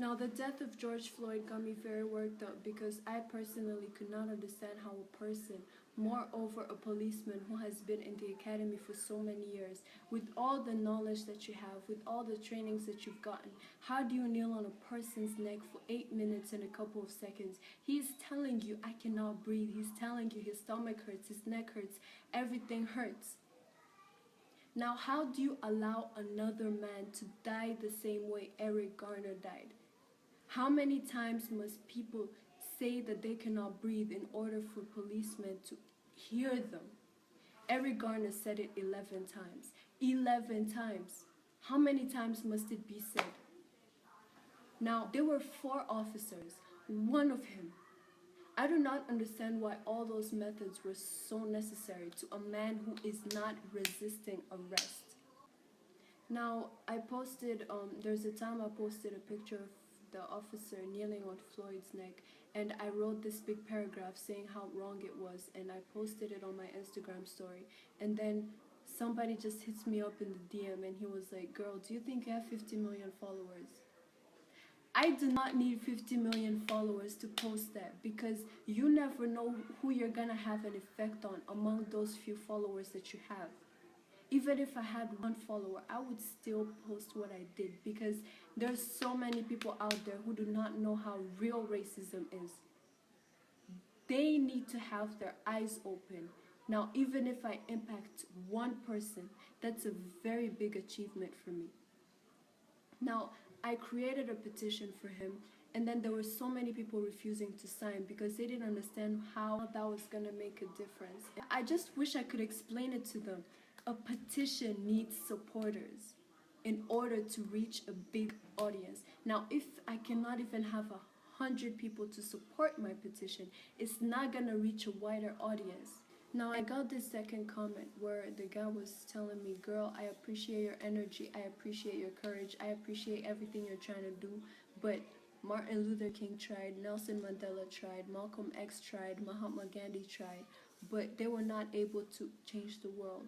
Now, the death of George Floyd got me very worked up because I personally could not understand how a person, moreover a policeman who has been in the academy for so many years, with all the knowledge that you have, with all the trainings that you've gotten, how do you kneel on a person's neck for 8 minutes and a couple of seconds? He's telling you, I cannot breathe. He's telling you his stomach hurts, his neck hurts, everything hurts. Now, how do you allow another man to die the same way Eric Garner died? How many times must people say that they cannot breathe in order for policemen to hear them? Eric Garner said it 11 times. 11 times. How many times must it be said? Now, there were 4 officers, one of him. I do not understand why all those methods were so necessary to a man who is not resisting arrest. Now, I posted, there's a time I posted a picture of the officer kneeling on Floyd's neck, and I wrote this big paragraph saying how wrong it was, and I posted it on my Instagram story. And then somebody just hits me up in the DM and he was like, girl, do you think you have 50 million followers? I do not need 50 million followers to post that, because you never know who you're gonna have an effect on among those few followers that you have. Even if I had 1 follower, I would still post what I did, because there's so many people out there who do not know how real racism is. They need to have their eyes open. Now, even if I impact 1 person, that's a very big achievement for me. Now, I created a petition for him, and then there were so many people refusing to sign because they didn't understand how that was going to make a difference. I just wish I could explain it to them. A petition needs supporters in order to reach a big audience. Now, if I cannot even have 100 people to support my petition, it's not gonna reach a wider audience. Now, I got this second comment where the guy was telling me, girl, I appreciate your energy, I appreciate your courage, I appreciate everything you're trying to do, but Martin Luther King tried, Nelson Mandela tried, Malcolm X tried, Mahatma Gandhi tried, but they were not able to change the world.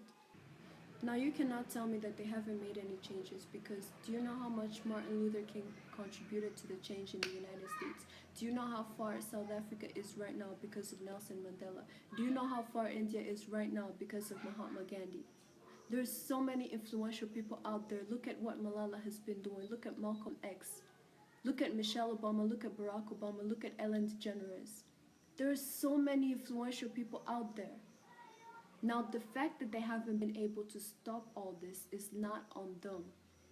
Now, you cannot tell me that they haven't made any changes, because do you know how much Martin Luther King contributed to the change in the United States? Do you know how far South Africa is right now because of Nelson Mandela? Do you know how far India is right now because of Mahatma Gandhi? There's so many influential people out there. Look at what Malala has been doing. Look at Malcolm X. Look at Michelle Obama. Look at Barack Obama. Look at Ellen DeGeneres. There's so many influential people out there. Now, the fact that they haven't been able to stop all this is not on them.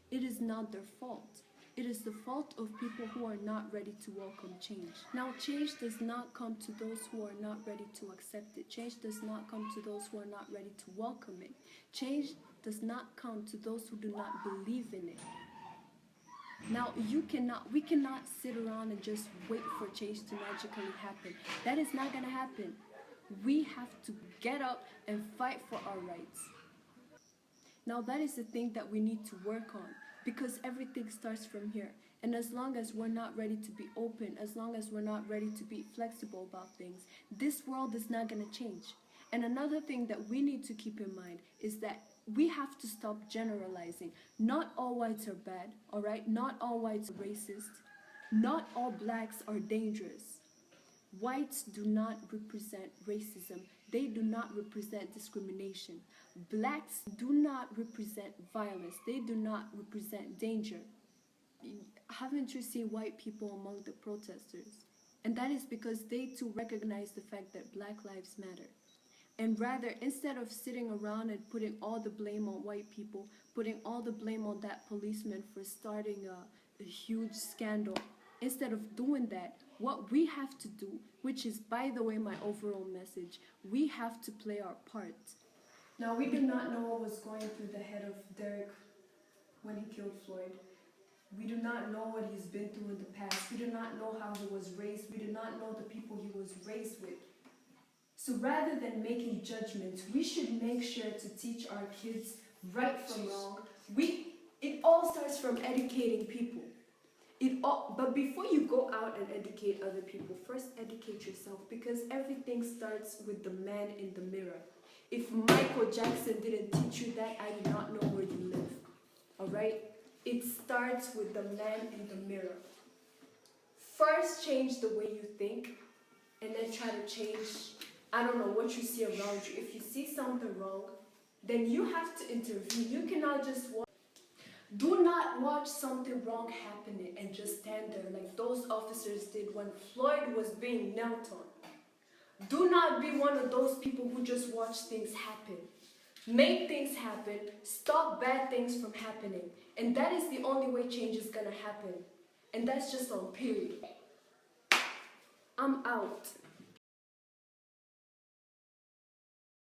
It is not their fault. It is the fault of people who are not ready to welcome change. Now, change does not come to those who are not ready to accept it. Change does not come to those who are not ready to welcome it. Change does not come to those who do not believe in it. Now, we cannot sit around and just wait for change to magically happen. That is not going to happen. We have to get up and fight for our rights. Now, that is the thing that we need to work on, because everything starts from here. And as long as we're not ready to be open, as long as we're not ready to be flexible about things, this world is not going to change. And another thing that we need to keep in mind is that we have to stop generalizing. Not all whites are bad, all right? Not all whites are racist. Not all blacks are dangerous. Whites do not represent racism. They do not represent discrimination. Blacks do not represent violence. They do not represent danger. Haven't you seen white people among the protesters? And that is because they too recognize the fact that Black lives matter. And rather, instead of sitting around and putting all the blame on white people, putting all the blame on that policeman for starting a huge scandal, instead of doing that, what we have to do, which is, by the way, my overall message, we have to play our part. Now, we do not know what was going through the head of Derek when he killed Floyd. We do not know what he's been through in the past. We do not know how he was raised. We do not know the people he was raised with. So rather than making judgments, we should make sure to teach our kids right from wrong. It all starts from educating people. But before you go out and educate other people, first educate yourself, because everything starts with the man in the mirror. If Michael Jackson didn't teach you that, I do not know where you live. All right? It starts with the man in the mirror. first change the way you think, and then try to change, I don't know, what you see around you. If you see something wrong, then you have to intervene. You cannot just watch. Do not watch something wrong happening and just stand there like those officers did when Floyd was being knelt on. Do not be one of those people who just watch things happen. Make things happen. Stop bad things from happening. And that is the only way change is gonna happen. And that's just on period. I'm out.